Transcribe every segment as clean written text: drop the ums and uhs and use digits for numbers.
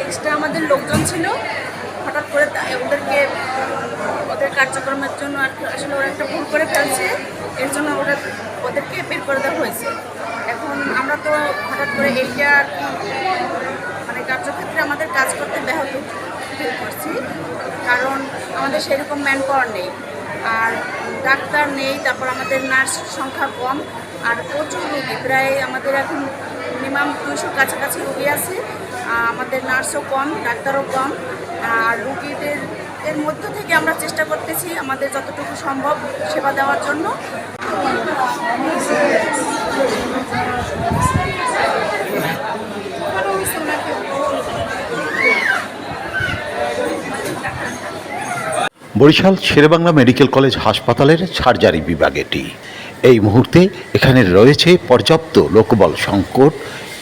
Extra আমাদের লোকজন ছিল, হঠাৎ করে ওদের কার্যক্রমের জন্য আর কি আসলে ওরা একটা ভুল করে ফেলছে, এর জন্য ওদেরকে বের করে দেওয়া হয়েছে। এখন আমরা তো হঠাৎ করে এইটা আর কি মানে কার্যক্ষেত্রে আমাদের কাজ করতে ব্যাহত ফিল করছি, কারণ আমাদের সেরকম ম্যান পাওয়ার নেই, আর ডাক্তার নেই, তারপর আমাদের নার্স সংখ্যা কম, আর প্রচুর রুগী, প্রায় আমাদের এখন মিনিমাম 200 কাছাকাছি রুগী আছে। আমাদের নার্সও কম, ডাক্তারও কম, আর রুগীদের এর মধ্য থেকে আমরা চেষ্টা করতেছি আমাদের যতটুকু সম্ভব সেবা দেওয়ার জন্য। বরিশাল শেরেবাংলা মেডিকেল কলেজ হাসপাতালের সার্জারি বিভাগ এটি। এই মুহূর্তে এখানে রয়েছে পর্যাপ্ত লোকবল সংকট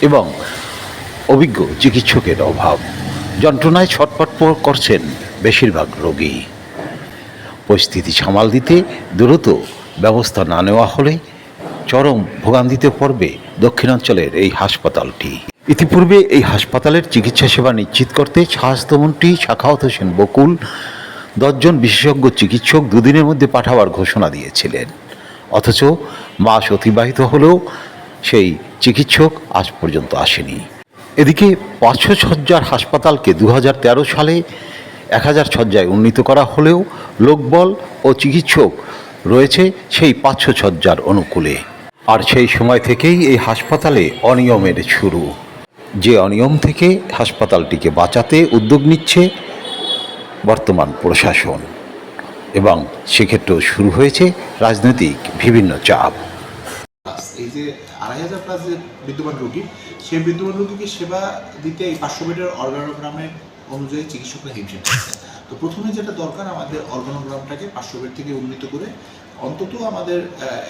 এবং অভিজ্ঞ চিকিৎসকের অভাব। যন্ত্রণায় ছটফট করছেন বেশিরভাগ রোগী। পরিস্থিতি সামাল দিতে দ্রুত ব্যবস্থা না নেওয়া হলে চরম ভোগান্তিতে পড়বে দক্ষিণাঞ্চলের এই হাসপাতালটি। ইতিপূর্বে এই হাসপাতালের চিকিৎসা সেবা নিশ্চিত করতে স্বাস্থ্যমন্ত্রী সাখাওয়াত হোসেন বকুল 10 জন বিশেষজ্ঞ চিকিৎসক দুদিনের মধ্যে পাঠাবার ঘোষণা দিয়েছিলেন, অথচ মাস অতিবাহিত হলেও সেই চিকিৎসক আজ পর্যন্ত আসেনি। এদিকে 500 শয্যার হাসপাতালকে 2013 সালে 1000 শয্যায় উন্নীত করা হলেও লোকবল ও চিকিৎসক রয়েছে সেই 500 শয্যার অনুকূলে। আর সেই সময় থেকেই এই হাসপাতালে অনিয়মের শুরু। যে অনিয়ম থেকে হাসপাতালটিকে বাঁচাতে উদ্যোগ নিচ্ছে বর্তমান প্রশাসন, এবং সেক্ষেত্রেও শুরু হয়েছে রাজনৈতিক বিভিন্ন চাপ। এই যে 2500 প্লাস যে বিদ্যমান রোগী, সেই বিদ্যমান রোগীকে সেবা দিতে এই 500 বেডের অর্গানোগ্রামের অনুযায়ী চিকিৎসকরা হিমশিম খাচ্ছে। তো প্রথমে যেটা দরকার, আমাদের অর্গানোগ্রামটাকে 500 বেড থেকে উন্নীত করে অন্তত আমাদের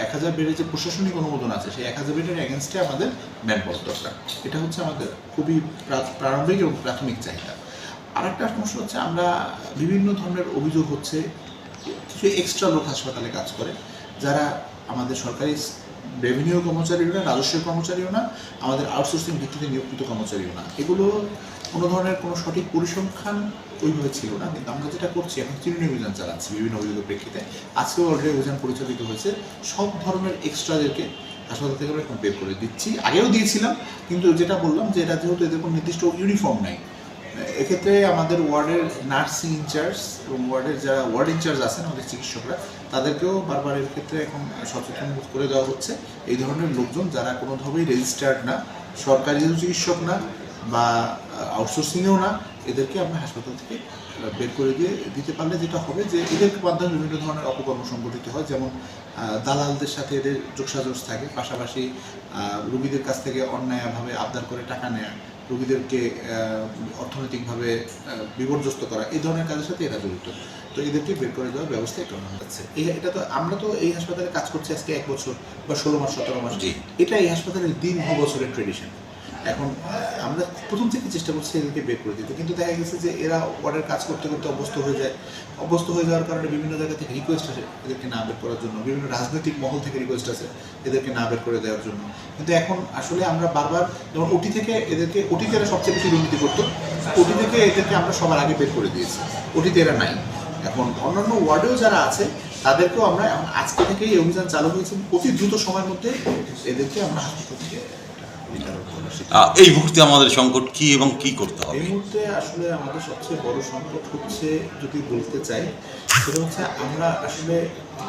1000 বেডের যে প্রশাসনিক অনুমোদন আছে, সেই 1000 বেডের এগেনস্টে আমাদের ম্যান পাওয়ার দরকার। এটা হচ্ছে আমাদের খুবই প্রারম্ভিক এবং প্রাথমিক চাহিদা। আর একটা সমস্যা হচ্ছে, আমরা বিভিন্ন ধরনের অভিযোগ হচ্ছে কিছু এক্সট্রা লোক হাসপাতালে কাজ করে, যারা আমাদের সরকারি রেভিনিউ কর্মচারীও না, রাজস্ব কর্মচারীও না, আমাদের আউটসোর্সিং ভিত্তিতে নিয়োজিত কর্মচারীও না। এগুলো কোনো ধরনের কোনো সঠিক পরিসংখ্যান ওইভাবে ছিল না, কিন্তু আমরা যেটা করছি এখন চিরুনি অভিযান চালাচ্ছি বিভিন্ন অভিযোগের প্রেক্ষিতে। আজকেও অলরেডি অভিযান পরিচালিত হয়েছে, সব ধরনের এক্সট্রাদেরকে হাসপাতাল থেকে আমরা এখন বের করে দিচ্ছি। আগেও দিয়েছিলাম, কিন্তু যেটা বললাম যে এটা যেহেতু এদের কোনো নির্দিষ্ট ইউনিফর্ম নাই, এক্ষেত্রে আমাদের ওয়ার্ডের নার্সিং ইনচার্জ এবং ওয়ার্ডের যারা ওয়ার্ড ইনচার্জ আছেন আমাদের চিকিৎসকরা, তাদেরকেও বারবার এর ক্ষেত্রে এখন সচেতন করে দেওয়া হচ্ছে। এই ধরনের লোকজন যারা কোনোভাবেই রেজিস্টার্ড না, সরকারি চিকিৎসক না বা আউটসোর্সিংয়েও না, এদেরকে আমরা হাসপাতাল থেকে বের করে দিতে পারলে যেটা হবে যে এদেরকে মাধ্যমে বিভিন্ন ধরনের অপকর্ম সংঘটিত হয়, যেমন দালালদের সাথে এদের যোগসাজশ থাকে, পাশাপাশি রোগীদের কাছ থেকে অন্যায়ভাবে আবদার করে টাকা নেয়া, রোগীদেরকে অর্থনৈতিকভাবে বিপর্যস্ত করা, এই ধরনের কাজের সাথে এরা জড়িত। তো এদেরকে বের করে দেওয়ার ব্যবস্থা করা হচ্ছে। এটা তো আমরা তো এই হাসপাতালে কাজ করছি আজকে 1 বছর বা 16 মাস 17 মাস, এটা এই হাসপাতালের দীর্ঘ বছরের ট্রেডিশন। এখন আমরা প্রথম থেকে চেষ্টা করছি এদেরকে বের করে দিতে, কিন্তু দেখা গেছে যে এরা ওয়ার্ডের কাজ করতে করতে অভ্যস্ত হয়ে যাওয়ার কারণে বিভিন্ন জায়গা থেকে রিকোয়েস্ট আসে এদেরকে না বের করার জন্য, বিভিন্ন রাজনৈতিক মহল থেকে রিকোয়েস্ট আছে এদেরকে না বের করে দেওয়ার জন্য। কিন্তু এখন আসলে আমরা বারবার, যেমন ওটি থেকে এরা সবচেয়ে বেশি দুর্নীতি করতো, ওটি থেকে এদেরকে আমরা সবার আগে বের করে দিয়েছি, ওটিতে এরা নাই। এখন অন্যান্য ওয়ার্ডেও যারা আছে তাদেরকেও আমরা আজকে থেকেই এই অভিযান চালু হয়েছে, অতি দ্রুত সময়ের মধ্যে এদেরকে আমরা হাসপাতাল থেকে। এই মুহূর্তে আমাদের সংকট কি এবং কি করতে হবে? এই মুহূর্তে আসলে আমাদের সবচেয়ে বড় সংকট হচ্ছে, যদি বলতে চাই, সেটা হচ্ছে আমরা আসলে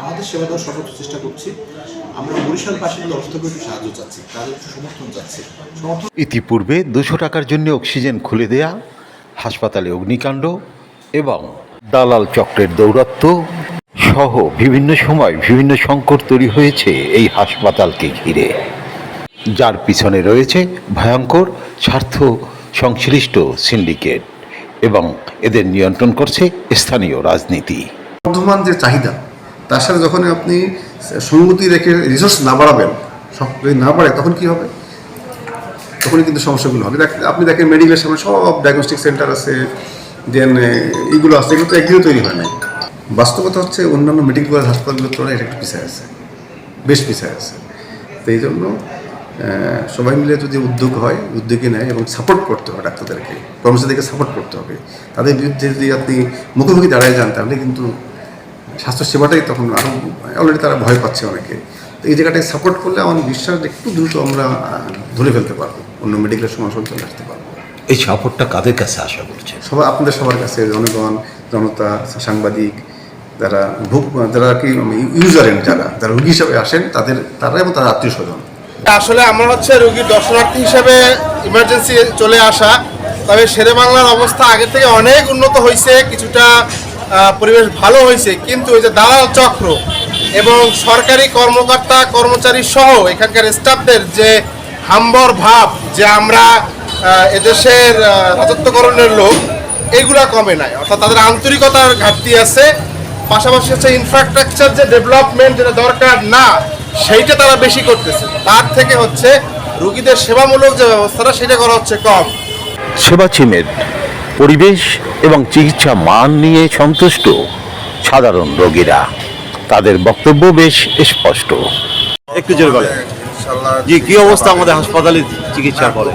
আমাদের সেবা দেওয়ার সর্বোচ্চ চেষ্টা করছি। আমরা বরিশালবাসীর তরফ থেকে একটু সাহায্য চাচ্ছি, তাদের একটু সমর্থন চাচ্ছি। ইতিপূর্বে 200 টাকার জন্য অক্সিজেন খুলে দেয়া, হাসপাতালে অগ্নিকাণ্ড এবং দালাল চক্রের দৌরাত্ম্য সহ বিভিন্ন সময় বিভিন্ন সংকট তৈরি হয়েছে এই হাসপাতালকে ঘিরে, যার পিছনে রয়েছে ভয়ঙ্কর স্বার্থ সংশ্লিষ্ট সিন্ডিকেট এবং এদের নিয়ন্ত্রণ করছে স্থানীয় রাজনীতি। বর্তমান যে চাহিদা, তার সাথে যখন আপনি সঙ্গতি রেখে রিসোর্স না বাড়াবেন, সব যদি না বাড়ে, তখন কি হবে? তখনই কিন্তু সমস্যাগুলো হবে। আপনি দেখেন মেডিকেলের সামনে সব ডায়াগনস্টিক সেন্টার আছে, দেন এইগুলো আছে, এগুলো তো একদিনও তৈরি হয় নাই। বাস্তবতা হচ্ছে অন্যান্য মেডিকেল কলেজ হাসপাতালগুলোর তুলনায় এটা একটু পিছিয়ে আছে, বেশ পিছিয়ে আছে। তো এই জন্য সবাই মিলে যদি উদ্যোগে নেয় এবং সাপোর্ট করতে হবে ডাক্তারদেরকে, কর্মচারীদেরকে সাপোর্ট করতে হবে। তাদের বিরুদ্ধে যদি আপনি মুখোমুখি দাঁড়ায় যান তাহলে কিন্তু স্বাস্থ্যসেবাটাই তখন আরও অলরেডি তারা ভয় পাচ্ছে অনেকে। তো এই জায়গাটায় সাপোর্ট করলে আমার বিশ্বাস একটু দ্রুত আমরা ধরে ফেলতে পারবো, অন্য মেডিকেলের সমস্যা চলে আসতে পারবো। এই সাপোর্টটা কাদের কাছে আশা করছে? সবাই, আপনাদের সবার কাছে, জনগণ, জনতা, সাংবাদিক, যারা যারা কি ইউজার এন্ড যারা রোগী হিসাবে আসেন তারা এবং তার আত্মীয় স্বজন। আসলে আমরা হচ্ছে রোগীর দর্শনার্থী হিসেবে ইমার্জেন্সি চলে আসা, তবে শেরেবাংলার অবস্থা আগে থেকে অনেক উন্নত হয়েছে, কিছুটা পরিবেশ ভালো হয়েছে, কিন্তু ওই যে দালাল চক্র এবং সরকারি কর্মকর্তা কর্মচারী সহ এখানকার স্টাফদের যে হাম্বর ভাব যে আমরা এদেশের রাজত্বকরণের লোক, এইগুলা কমে নাই। অর্থাৎ তাদের আন্তরিকতার ঘাটতি আছে। পাশাপাশি হচ্ছে ইনফ্রাস্ট্রাকচার যে ডেভেলপমেন্ট যেটা দরকার না, সেইটা তারা বেশি করতেছে। তার থেকে হচ্ছে রোগীদের সেবামূলক যে ব্যবস্থাটা সেটা করা হচ্ছে কম। সেবাচিমের পরিবেশ এবং চিকিৎসা মান নিয়ে সন্তুষ্ট সাধারণ রোগীরা। তাদের বক্তব্য বেশ স্পষ্ট। একটু জোরে বলেন। জি, কি অবস্থা আমাদের হাসপাতালে চিকিৎসার পরে?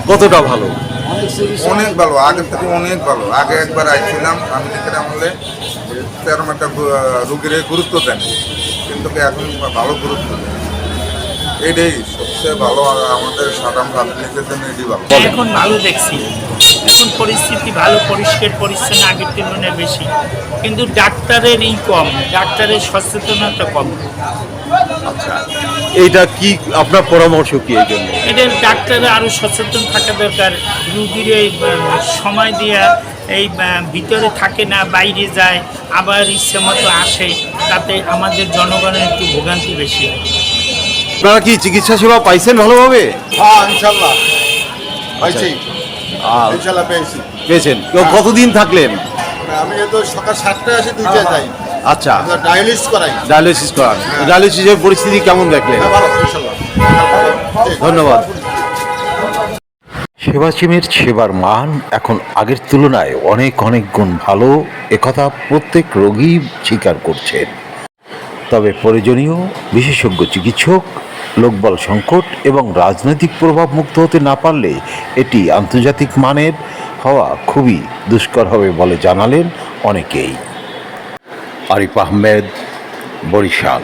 কতটা ভালো? অনেক ভালো, আগের থেকে অনেক ভালো। আগে একবার আইছিলাম আমি, এখানে আমলে তেরো একটা রুগীর গুরুত্ব দেন, কিন্তু এখন ভালো গুরুত্ব দেন। এটাই সবচেয়ে ভালো, আমাদের সাধারণ পাবলিকের জন্য এটাই ভালো। এখন ভালো দেখছি, এখন পরিস্থিতি ভালো, পরিষ্কার পরিচ্ছন্ন আগের তুলনায় বেশি, কিন্তু ডাক্তারের কম, ডাক্তারের সচেতনতা কম। আচ্ছা, এইটা কি আপনার পরামর্শ কি এই জন্য? এদের ডাক্তাররা আরও সচেতন থাকা দরকার। রুগীর এই সময় দিয়ে এই ভিতরে থাকে না, বাইরে যায়, আবার ইচ্ছে মতো আসে, তাতে আমাদের জনগণের একটু ভোগান্তি বেশি হয়। আপনারা কি চিকিৎসা সেবা পাইছেন ভালোভাবে? হ্যাঁ, ইনশাল্লাহ পাইছি, ইনশাল্লাহ পেয়েছি। পেয়েছেন? কতদিন থাকলেন? আমি তো সকাল 7টায় আসি, 2টায় যাই। আচ্ছা, ডায়ালিসিস করাই। ডায়ালিসিস করান। ডায়ালিসিসের পরিস্থিতি কেমন দেখলেন? ভালো, ইনশাল্লাহ। ধন্যবাদ। সেবাচিমের সেবার মান এখন আগের তুলনায় অনেক গুণ ভালো, একথা প্রত্যেক রোগী স্বীকার করছেন। তবে প্রয়োজনীয় বিশেষজ্ঞ চিকিৎসক, লোকবল সংকট এবং রাজনৈতিক প্রভাব মুক্ত হতে না পারলে এটি আন্তর্জাতিক মানের হওয়া খুবই দুষ্কর হবে বলে জানালেন অনেকেই। আরিফ আহমেদ, বরিশাল।